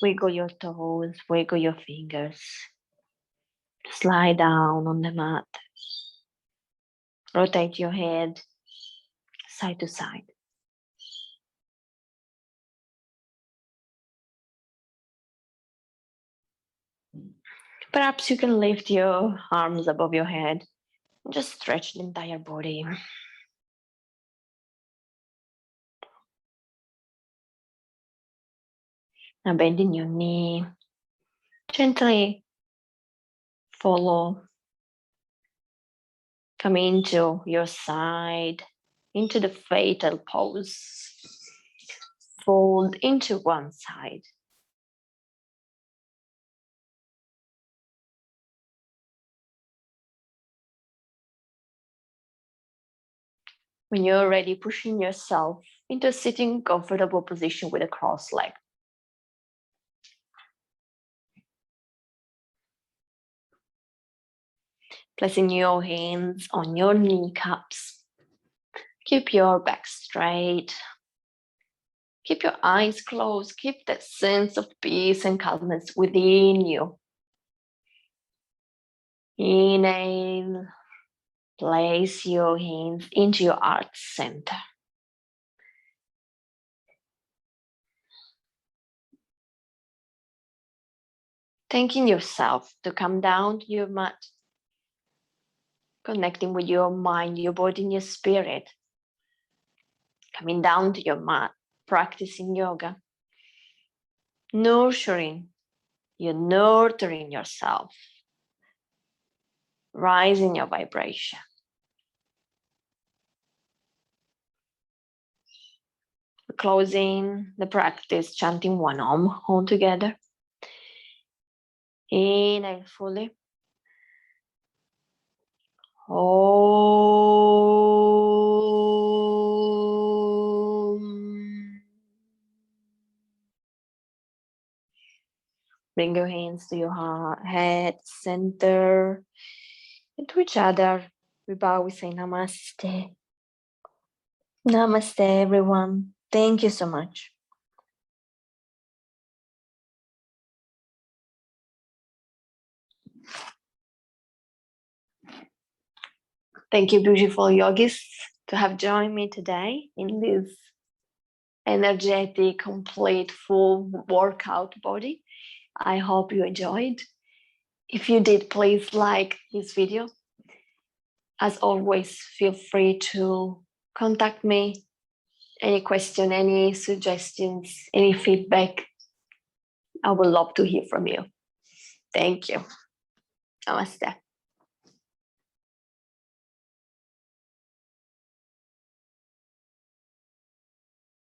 Wiggle your toes, wiggle your fingers. Slide down on the mat. Rotate your head side to side. Perhaps you can lift your arms above your head and just stretch the entire body. Now bending your knee, gently follow. Come into your side, into the fatal pose. Fold into one side. When you're ready, pushing yourself into a sitting comfortable position with a crossed leg. Placing your hands on your kneecaps. Keep your back straight. Keep your eyes closed. Keep that sense of peace and calmness within you. Inhale. Place your hands into your heart center. Thanking yourself to come down to your mat. Connecting with your mind, your body, and your spirit. Coming down to your mat, practicing yoga. Nurturing, you're nurturing yourself. Rising your vibration. Closing the practice, chanting one Om all together. Inhale fully. Om. Bring your hands to your head, center, and to each other. We bow, we say Namaste. Namaste, everyone. Thank you so much. Thank you, beautiful yogis, to have joined me today in this energetic, complete, full workout body. I hope you enjoyed. If you did, please like this video. As always, feel free to contact me Any question, any suggestions, any feedback? I would love to hear from you. Thank you. Namaste.